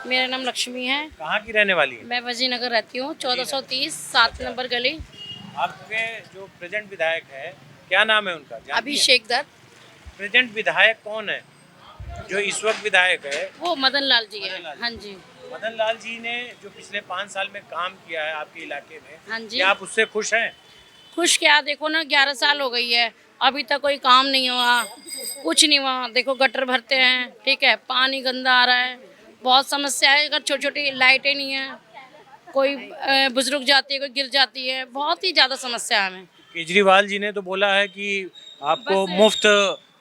मेरा नाम लक्ष्मी है। कहाँ की रहने वाली है? मैं वजीनगर रहती हूँ, 1430 7 नंबर गली। आपके जो प्रेजेंट विधायक है, क्या नाम है उनका, जानती हैं? अभिषेक दत्त। प्रेजेंट विधायक कौन है? जो इस वक्त विधायक है वो मदन लाल जी है। मदन लाल जी। हाँ जी। मदन लाल जी ने जो पिछले 5 साल में काम किया है आपके इलाके में, हाँ जी। क्या आप उससे खुश हैं? खुश क्या, देखो ना 11 साल हो गई है, अभी तक कोई काम नहीं हुआ, कुछ नहीं हुआ। देखो गटर भरते हैं, ठीक है, पानी गंदा आ रहा है, बहुत समस्या है। अगर छोटी छोटी लाइटें नहीं है, कोई बुजुर्ग जाती है, कोई गिर जाती है, बहुत ही ज़्यादा समस्या है हमें। केजरीवाल जी ने तो बोला है कि आपको बस मुफ्त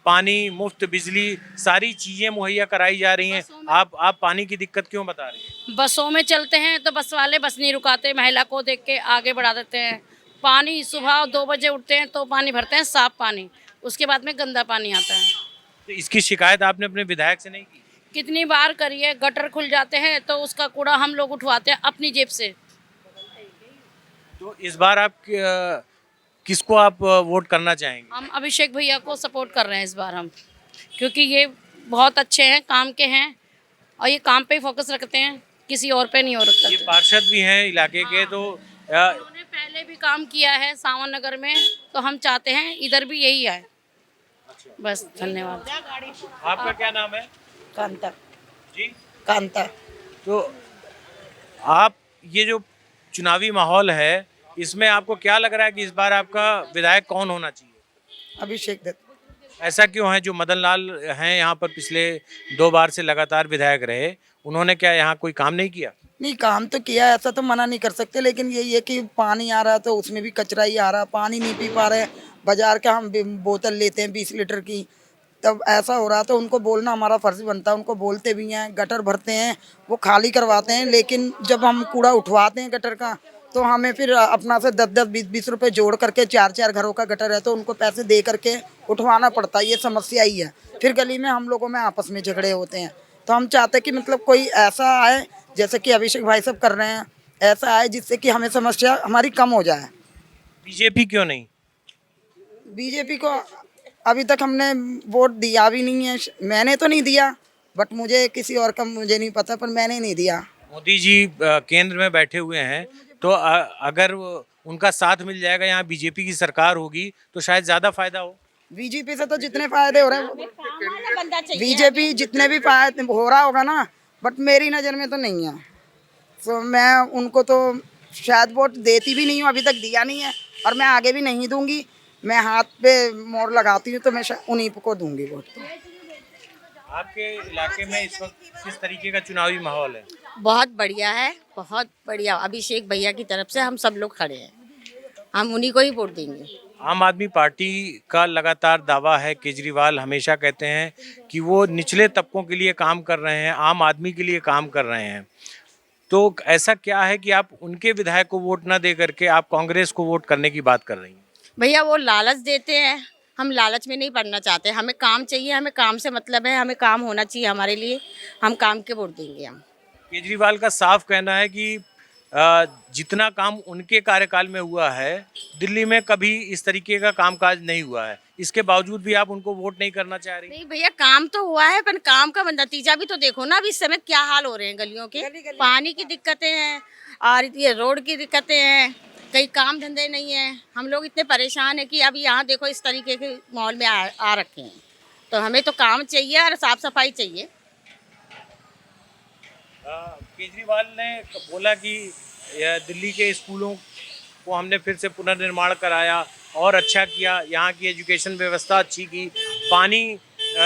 पानी, मुफ्त बिजली, सारी चीजें मुहैया कराई जा रही हैं। बसों में आप पानी की दिक्कत क्यों बता रही हैं? बसों में चलते हैं तो बस वाले बस नहीं रुकाते, महिला को देख के आगे बढ़ा देते हैं। पानी सुबह 2 बजे उठते हैं तो पानी भरते हैं, साफ पानी, उसके बाद में गंदा पानी आता है। तो इसकी शिकायत आपने अपने विधायक से नहीं की? कितनी बार करिए, गटर खुल जाते हैं तो उसका कूड़ा हम लोग उठवाते हैं अपनी जेब से। तो इस बार आप किसको आप वोट करना चाहेंगे? हम अभिषेक भैया को सपोर्ट कर रहे हैं इस बार हम, क्योंकि ये बहुत अच्छे हैं, काम के हैं, और ये काम पे ही फोकस रखते हैं, किसी और पे नहीं हो ये रखता। पार्षद भी हैं इलाके के, तो उन्होंने पहले भी काम किया है सावन नगर में, तो हम चाहते हैं इधर भी यही आए। बस धन्यवाद। आपका क्या नाम है कांता। जी? कांता। तो आप, ये जो चुनावी माहौल है, इसमें आपको क्या लग रहा है कि इस बार आपका विधायक कौन होना चाहिए? अभिषेक दत्त। ऐसा क्यों है? जो मदन लाल हैं यहाँ पर पिछले 2 बार से लगातार विधायक रहे, उन्होंने क्या यहाँ कोई काम नहीं किया? नहीं, काम तो किया, ऐसा तो मना नहीं कर सकते, लेकिन यही है कि पानी आ रहा है तो उसमें भी कचरा ही आ रहा है, पानी नहीं पी पा रहे। बाजार का हम बोतल लेते हैं 20 लीटर की, तब ऐसा हो रहा, तो उनको बोलना हमारा फर्ज बनता है। उनको बोलते भी हैं, गटर भरते हैं, वो खाली करवाते हैं, लेकिन जब हम कूड़ा उठवाते हैं गटर का, तो हमें फिर अपना से 10-10 20-20 रुपए जोड़ करके 4-4 घरों का गटर है तो उनको पैसे दे करके उठवाना पड़ता है। ये समस्या ही है। फिर गली में हम लोगों में आपस में झगड़े होते हैं। तो हम चाहते हैं कि मतलब कोई ऐसा आए, जैसे कि अभिषेक भाई सब कर रहे हैं, ऐसा आए जिससे कि हमें समस्या हमारी कम हो जाए। बीजेपी क्यों नहीं? बीजेपी को अभी तक हमने वोट दिया भी नहीं है। मैंने तो नहीं दिया, बट मुझे किसी और का मुझे नहीं पता, पर मैंने नहीं दिया। मोदी जी केंद्र में बैठे हुए हैं, तो अगर उनका साथ मिल जाएगा, यहाँ बीजेपी की सरकार होगी, तो शायद ज्यादा फायदा हो। बीजेपी से तो जितने फायदे हो रहे हैं, बीजेपी जितने भी फायदे हो रहा होगा ना, बट मेरी नज़र में तो नहीं है। तो मैं उनको तो शायद वोट देती भी नहीं हूँ, अभी तक दिया नहीं है, और मैं आगे भी नहीं दूंगी। मैं हाथ पे मोड़ लगाती हूँ तो मैं उन्हीं को दूंगी वोट। आपके इलाके में इस वक्त किस तरीके का चुनावी माहौल है? बहुत बढ़िया है, बहुत बढ़िया। अभिषेक भैया की तरफ से हम सब लोग खड़े हैं, हम उन्हीं को ही वोट देंगे। आम आदमी पार्टी का लगातार दावा है, केजरीवाल हमेशा कहते हैं कि वो निचले तबकों के लिए काम कर रहे हैं, आम आदमी के लिए काम कर रहे हैं। तो ऐसा क्या है कि आप उनके विधायक को वोट ना दे करके आप कांग्रेस को वोट करने की बात कर रही हैं? भैया वो लालच देते हैं, हम लालच में नहीं पड़ना चाहते। हमें काम चाहिए, हमें काम से मतलब है, हमें काम होना चाहिए हमारे लिए, हम काम के वोट देंगे हम। केजरीवाल का साफ कहना है कि जितना काम उनके कार्यकाल में हुआ है, दिल्ली में कभी इस तरीके का कामकाज नहीं हुआ है। इसके बावजूद भी आप उनको वोट नहीं करना चाह रही? नहीं भैया, काम तो हुआ है, पर काम का नतीजा भी तो देखो ना। अभी इस समय क्या हाल हो रहे हैं गलियों के, पानी की दिक्कतें हैं और ये रोड की दिक्कतें हैं, कहीं काम धंधे नहीं है। हम लोग इतने परेशान हैं कि अभी यहाँ देखो इस तरीके के माहौल में आ रखे हैं। तो हमें तो काम चाहिए और साफ सफाई चाहिए। केजरीवाल ने बोला कि दिल्ली के स्कूलों को हमने फिर से पुनर्निर्माण कराया और अच्छा किया, यहाँ की एजुकेशन व्यवस्था अच्छी की, पानी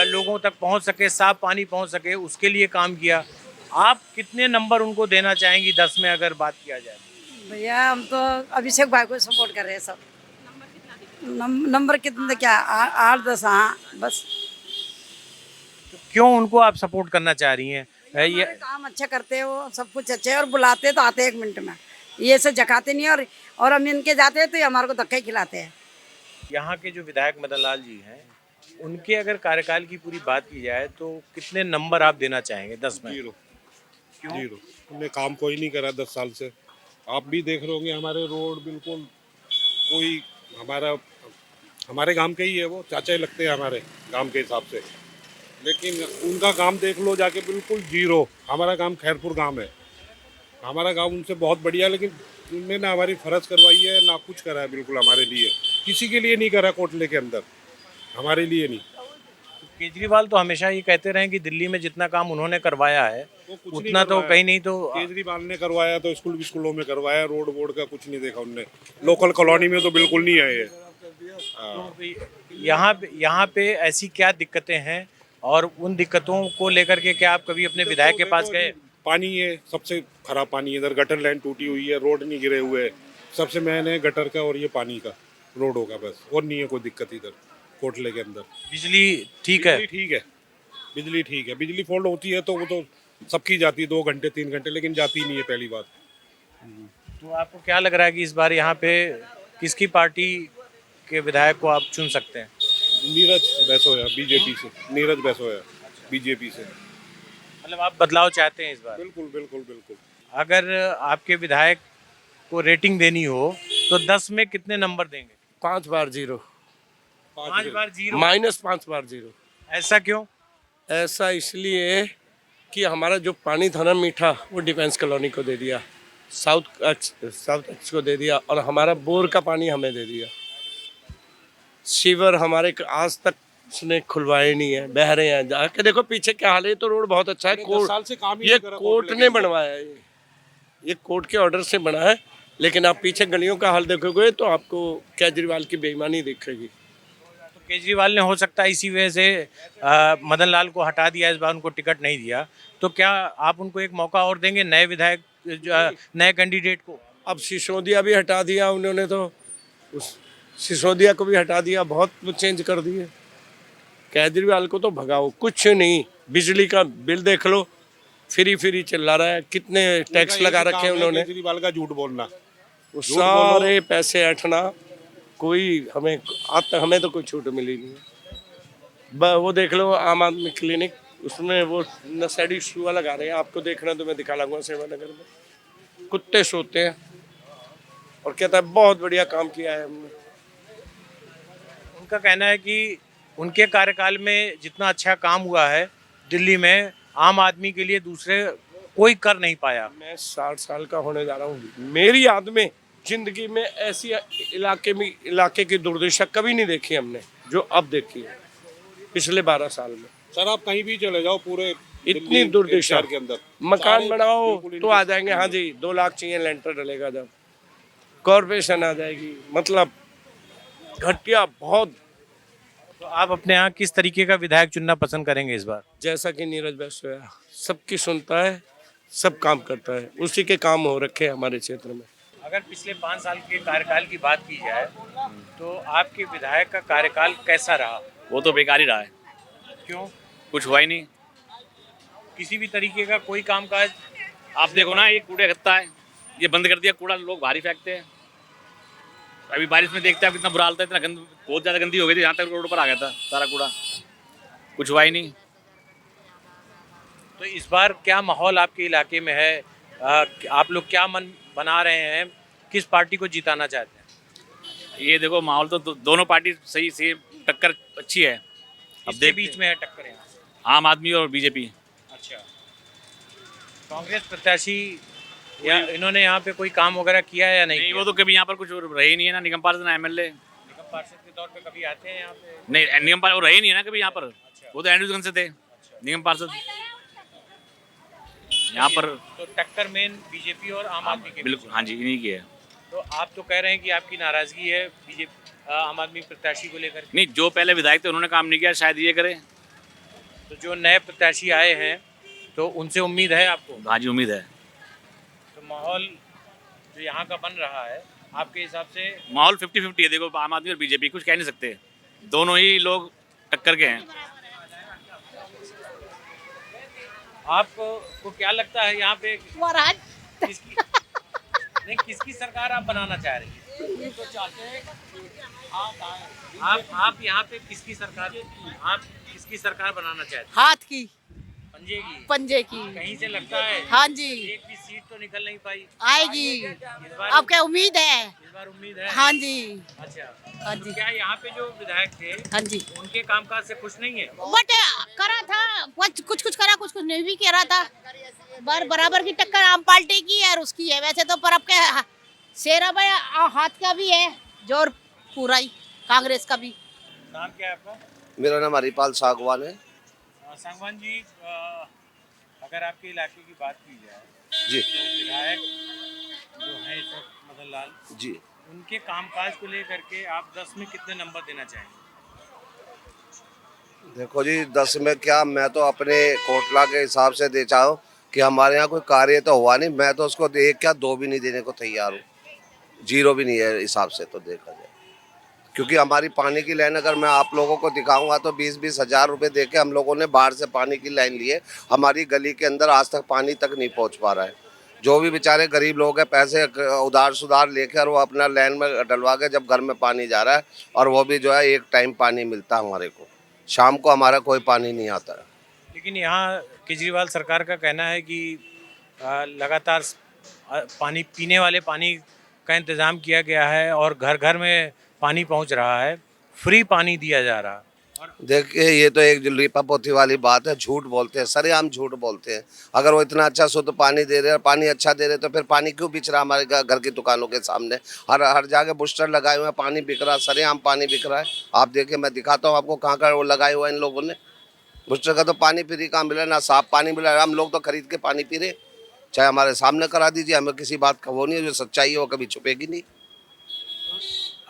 लोगों तक पहुँच सके, साफ पानी पहुँच सके, उसके लिए काम किया। आप कितने नंबर उनको देना चाहेंगी 10 में अगर बात किया जाए? भैया हम तो अभिषेक भाई को सपोर्ट कर रहे हैं सब। नंबर कितने क्या, 8-10, हाँ बस। तो क्यों उनको आप सपोर्ट करना चाह रही हैं? ये काम अच्छा करते हैं, वो सब कुछ अच्छे है, और बुलाते तो आते 1 मिनट में, ये से जकाते नहीं। और हम इनके जाते हैं तो ये हमारे को धक्का ही खिलाते हैं। यहाँ के जो विधायक मदन लाल जी हैं, उनके अगर कार्यकाल की पूरी बात की जाए तो कितने नंबर आप देना चाहेंगे 10 में? 0। 0। उन्हें काम कोई नहीं करा 10 साल से। आप भी देख रहे होंगे, हमारे रोड बिल्कुल कोई हमारे गांव के ही है, वो चाचा ही लगते हैं हमारे गांव के हिसाब से। लेकिन उनका काम देख लो जाके, बिल्कुल जीरो। हमारा काम खैरपुर गांव है, हमारा गांव उनसे बहुत बढ़िया, लेकिन उनने ना हमारी फर्ज करवाई है ना कुछ करा है। बिल्कुल हमारे लिए, किसी के लिए नहीं करा, कोटले के अंदर हमारे लिए नहीं। केजरीवाल तो हमेशा ये कहते रहे कि दिल्ली में जितना काम उन्होंने करवाया है वो कुछ नहीं उतना तो करवाया। कहीं नहीं। तो केजरीवाल ने करवाया तो स्कूलों में करवाया, रोड बोर्ड का कुछ नहीं देखा उनने। लोकल कॉलोनी में तो बिल्कुल नहीं आए। यहाँ पे ऐसी क्या दिक्कतें हैं और उन दिक्कतों को लेकर के क्या आप कभी अपने विधायक के पास गए? पानी है, सबसे खराब पानी है इधर। गटर लाइन टूटी हुई है, रोड नहीं गिरे हुए। सबसे मेन है गटर का और ये पानी का, रोडों का, बस। और नहीं है कोई दिक्कत इधर कोटले के अंदर। बिजली ठीक है? बिजली ठीक है, बिजली ठीक है। बिजली फॉल्ट होती है तो वो तो सबकी जाती है 2 घंटे 3 घंटे, लेकिन जाती नहीं है पहली बात। तो आपको क्या लग रहा है कि इस बार यहाँ पे किसकी पार्टी के विधायक को आप चुन सकते हैं? नीरज बैसोया बीजेपी से, नीरज बैसोया बीजेपी से। मतलब आप बदलाव चाहते हैं इस बार? बिल्कुल बिल्कुल बिल्कुल। अगर आपके विधायक को रेटिंग देनी हो तो 10 में कितने नंबर देंगे? 5 बार 0, 5 बार 0? -5 बार 0। ऐसा क्यों? ऐसा इसलिए कि हमारा जो पानी था ना मीठा, वो डिफेंस कॉलोनी को दे दिया, साउथ एक्स को दे दिया, और हमारा बोर का पानी हमें दे दिया। सीवर हमारे आज तक उसने खुलवाए नहीं है, बह रहे हैं। जाके देखो पीछे क्या हाल है। तो रोड बहुत अच्छा है। 10 साल से काम ही ये नहीं करा कोर्ट कोटले ने के। बनवाया है, ये कोर्ट के ऑर्डर से बना है। लेकिन आप पीछे गलियों का हाल देखोगे तो आपको केजरीवाल की बेईमानी दिखेगी। तो केजरीवाल ने हो सकता है इसी वजह से मदन लाल को हटा दिया, इस बार उनको टिकट नहीं दिया। तो क्या आप उनको एक मौका और देंगे, नए विधायक नए कैंडिडेट को? अब सिसोदिया भी हटा दिया उन्होंने, तो उस सिसोदिया को भी हटा दिया, बहुत चेंज कर दिए। केजरीवाल को तो भगाओ, कुछ नहीं। बिजली का बिल देख लो, फ्री चिल्ला रहा है। कितने टैक्स लगा रखे हैं उन्होंने। केजरीवाल का झूठ बोलना, वो सारे पैसे हटना, कोई हमें आज तक हमें तो कोई छूट मिली नहीं है। वो देख लो आम आदमी क्लिनिक, उसमें वो नशेड़ी शुआ लगा रहे हैं। आपको देखना तो मैं दिखा लाऊंगा सेवानगर में, कुत्ते सोते हैं। और कहता है बहुत बढ़िया काम किया है हमने। उनका कहना है कि उनके कार्यकाल में जितना अच्छा काम हुआ है दिल्ली में, आम आदमी के लिए दूसरे कोई कर नहीं पाया। मैं 60 साल का होने जा रहा हूँ, मेरी याद में जिंदगी में ऐसी इलाके की दुर्दशा कभी नहीं देखी हमने जो अब देखी है पिछले 12 साल में। सर आप कहीं भी चले जाओ पूरे इतनी दिल्ली दुर्दशा के अंदर, मकान सारे बनाओ बिल्कुल तो आ जाएंगे, हाँ जी 2 लाख चाहिए, लेंटर डलेगा जब, कॉर्पोरेशन आ जाएगी। मतलब घटिया बहुत। तो आप अपने यहाँ किस तरीके का विधायक चुनना पसंद करेंगे इस बार? जैसा कि नीरज बैसोया सबकी सुनता है, सब काम करता है, उसी के काम हो रखे हैं हमारे क्षेत्र में। अगर पिछले 5 साल के कार्यकाल की बात की जाए तो आपके विधायक का कार्यकाल कैसा रहा? वो तो बेकार ही रहा है। क्यों? कुछ हुआ ही नहीं। किसी भी तरीके का कोई काम काज? आप देखो ना, ये कूड़े खत्ता है, ये बंद कर दिया, कूड़ा लोग भारी फेंकते हैं। अभी बारिश में देखते हैं कितना बुरा हाल था, इतना गंद, बहुत ज़्यादा गंदी हो गई थी, यहाँ तक रोड पर आ गया था सारा कूड़ा। कुछ हुआ ही नहीं। तो इस बार क्या माहौल आपके इलाके में है? आप लोग क्या मन बना रहे हैं, किस पार्टी को जिताना चाहते हैं? ये देखो माहौल तो दोनों पार्टी सही से टक्कर अच्छी है। अब इसके बीच में है टक्कर यहाँ? आम आदमी और बीजेपी। अच्छा, कांग्रेस प्रत्याशी या इन्होंने यहाँ पे कोई काम वगैरह किया है या नहीं? नहीं, वो तो कभी यहाँ पर कुछ रहे ही नहीं है ना, निगम पार्षद ना एमएलए। निगम पार्षद के तौर पे कभी आते हैं यहाँ पे? नहीं, निगम पार्षद वो रहे ही नहीं है ना कभी यहाँ पर। वो तो एंड्रूजगंज से थे निगम पार्षद यहाँ पर। तो टक्कर मेन बीजेपी और आम आदमी के बीच बिल्कुल, हाँ जी, इन्हीं की है। तो आप तो कह रहे हैं कि आपकी नाराजगी है बीजेपी आम आदमी प्रत्याशी को लेकर? नहीं, जो पहले विधायक थे उन्होंने काम नहीं किया, शायद ये करे। तो जो नए प्रत्याशी आए हैं तो उनसे उम्मीद है आपको? हाँ जी, उम्मीद है। तो माहौल जो यहाँ का बन रहा है आपके हिसाब से? माहौल 50-50 है। देखो आम आदमी और बीजेपी, कुछ कह नहीं सकते, दोनों ही लोग टक्कर के हैं। आपको क्या लगता है यहाँ पे किसकी नहीं, किसकी सरकार आप बनाना चाह रही हैं? तो चाहते हैं आप यहाँ पे किसकी सरकार, आप किसकी सरकार बनाना चाहते हैं? हाथ की, पंजे की? की कहीं से लगता है हाँ जी एक भी सीट तो निकल नहीं पाई आएगी। इस बार? अब क्या उम्मीद है? इस बार उम्मीद है? हाँ जी अच्छा, हाँ तो जी क्या यहाँ पे जो विधायक थे हाँ जी। उनके कामकाज से खुश नहीं है? बट करा था, कुछ करा, कुछ नहीं भी कह रहा था। बराबर की टक्कर आम पार्टी की है और उसकी है। वैसे तो पर अब के शेरा भाई हाथ का भी है जोर पूरा ही, कांग्रेस का भी। नाम क्या है आपका? मेरा नाम हरिपाल सागवान है। सांगवान जी, अगर आपके इलाके की बात की जाए जी तो विधायक जो है इस वक्त मदन लाल जी, उनके कामकाज को लेकर के आप 10 में कितने नंबर देना चाहेंगे? देखो जी, 10 में क्या, मैं तो अपने कोटला के हिसाब से दे चाहूँ कि हमारे यहाँ कोई कार्य तो हुआ नहीं, मैं तो उसको 1 क्या 2 भी नहीं देने को तैयार हूँ, 0 भी नहीं है हिसाब से तो देखा जाए। क्योंकि हमारी पानी की लाइन अगर मैं आप लोगों को दिखाऊंगा तो 20-20 हज़ार रुपये दे के हम लोगों ने बाहर से पानी की लाइन ली है। हमारी गली के अंदर आज तक पानी तक नहीं पहुँच पा रहा है। जो भी बेचारे गरीब लोग हैं, पैसे उधार सुधार लेकर और वो अपना लाइन में डलवा के जब घर में पानी जा रहा है, और वो भी जो है 1 टाइम पानी मिलता है हमारे को, शाम को हमारा कोई पानी नहीं आता है। लेकिन यहाँ केजरीवाल सरकार का कहना है कि लगातार पानी, पीने वाले पानी का इंतज़ाम किया गया है और घर घर में पानी पहुँच रहा है, फ्री पानी दिया जा रहा है। देखिए, ये तो एक लीपा पोथी वाली बात है, झूठ बोलते हैं, सरेआम झूठ बोलते हैं। अगर वो इतना अच्छा शुद्ध पानी दे रहे हैं, पानी अच्छा दे रहे तो फिर पानी क्यों बिच रहा हमारे घर की दुकानों के सामने? हर जगह बूस्टर लगाए हुए हैं, पानी बिक रहा है, सरेआम पानी बिक रहा है। आप देखिए, मैं दिखाता हूँ आपको कहाँ वो लगाए हुए हैं इन लोगों ने। बूस्टर का तो पानी फ्री कहाँ मिला, ना साफ पानी मिला, हम लोग तो खरीद के पानी पी रहे। चाहे हमारे सामने करा दीजिए, हमें किसी बात का वो नहीं है, जो सच्चाई है वो कभी छुपेगी नहीं।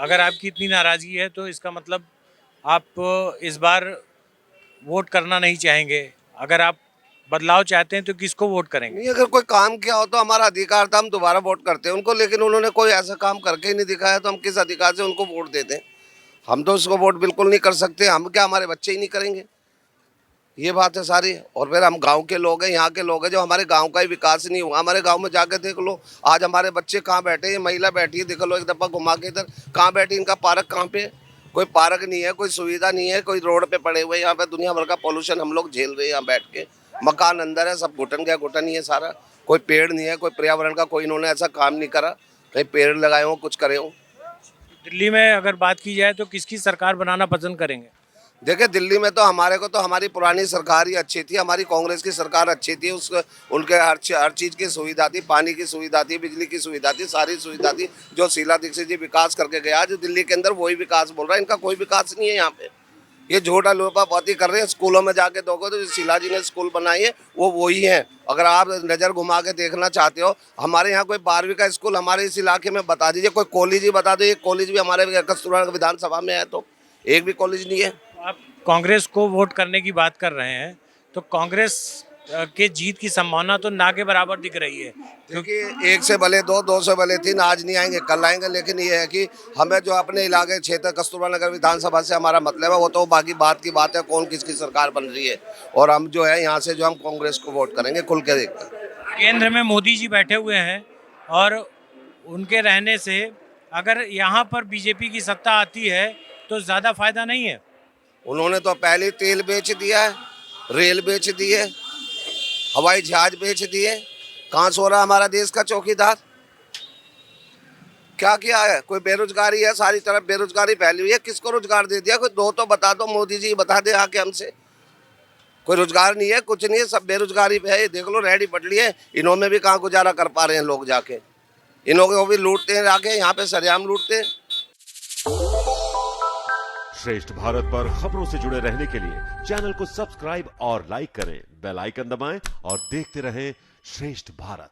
अगर आपकी इतनी नाराज़गी है तो इसका मतलब आप इस बार वोट करना नहीं चाहेंगे। अगर आप बदलाव चाहते हैं तो किसको वोट करेंगे? नहीं, अगर कोई काम किया हो तो हमारा अधिकार था, हम दोबारा वोट करते हैं उनको, लेकिन उन्होंने कोई ऐसा काम करके ही नहीं दिखाया तो हम किस अधिकार से उनको वोट देते हैं? हम तो उसको वोट बिल्कुल नहीं कर सकते। हम क्या, हमारे बच्चे ही नहीं करेंगे? ये बात है सारी। और फिर हम गांव के लोग हैं, यहाँ के लोग हैं, जो हमारे गांव का ही विकास नहीं हुआ। हमारे गांव में जाके देख लो, आज हमारे बच्चे कहाँ बैठे हैं, महिला बैठी है, देख लो एक दफ़ा घुमा के इधर, कहाँ बैठी, इनका पार्क कहाँ पे? कोई पार्क नहीं है, कोई सुविधा नहीं है, कोई रोड पे पड़े हुए। यहाँ पे दुनिया भर का पोल्यूशन हम लोग झेल रहे हैं यहाँ बैठ के। मकान अंदर है, सब घुटन गया घुटन ही है सारा। कोई पेड़ नहीं है, कोई पर्यावरण का कोई इन्होंने ऐसा काम नहीं करा, कहीं पेड़ लगाए हो, कुछ करे हो। दिल्ली में अगर बात की जाए तो किसकी सरकार बनाना पसंद करेंगे? देखिए, दिल्ली में तो हमारे को तो हमारी पुरानी सरकार ही अच्छी थी, हमारी कांग्रेस की सरकार अच्छी थी। उनके हर चीज़ की सुविधा थी, पानी की सुविधा थी, बिजली की सुविधा थी, सारी सुविधा थी। जो शीला दीक्षित जी विकास करके गया, जो दिल्ली के अंदर वही विकास बोल रहा है, इनका कोई विकास नहीं है यहाँ पे। ये झूठा लोपापाती कर रहे हैं। स्कूलों में जाके देखो तो शीला जी ने स्कूल बनाई है वो वही है। अगर आप नज़र घुमा के देखना चाहते हो, हमारे यहाँ कोई 12वीं का स्कूल हमारे इस इलाके में बता दीजिए, कोई कॉलेज ही बता दो। एक कॉलेज भी हमारे कस्तूरबा विधानसभा में है तो एक भी कॉलेज नहीं है। आप कांग्रेस को वोट करने की बात कर रहे हैं तो कांग्रेस के जीत की संभावना तो ना के बराबर दिख रही है, क्योंकि 1 से भले 2, 2 से भले 3 आज नहीं आएंगे, कल आएंगे। लेकिन ये है कि हमें जो अपने इलाके क्षेत्र कस्तूरबा नगर विधानसभा से हमारा मतलब है, वो तो बाकी बात की बात है, कौन किसकी सरकार बन रही है। और हम जो है यहाँ से जो हम कांग्रेस को वोट करेंगे खुल के देखकर। केंद्र में मोदी जी बैठे हुए हैं और उनके रहने से अगर यहाँ पर बीजेपी की सत्ता आती है तो ज़्यादा फायदा नहीं है। उन्होंने तो पहले तेल बेच दिया है, रेल बेच दिए, हवाई जहाज बेच दिए। कहाँ सो रहा हमारा देश का चौकीदार? क्या किया है? कोई बेरोजगारी है, सारी तरफ बेरोजगारी फैली हुई है। किसको रोजगार दे दिया? कोई 2 तो बता दो, मोदी जी बता दे आके हमसे। कोई रोजगार नहीं है, कुछ नहीं है, सब बेरोजगारी पे है। देख लो, रेहड़ी पटली है, इन्हों में भी कहाँ गुजारा कर पा रहे हैं लोग जाके। इन्हों को भी लूटते हैं जाके, यहाँ पे सरेआम लूटते हैं। श्रेष्ठ भारत पर खबरों से जुड़े रहने के लिए चैनल को सब्सक्राइब और लाइक करें, बेल आइकन दबाएं और देखते रहें श्रेष्ठ भारत।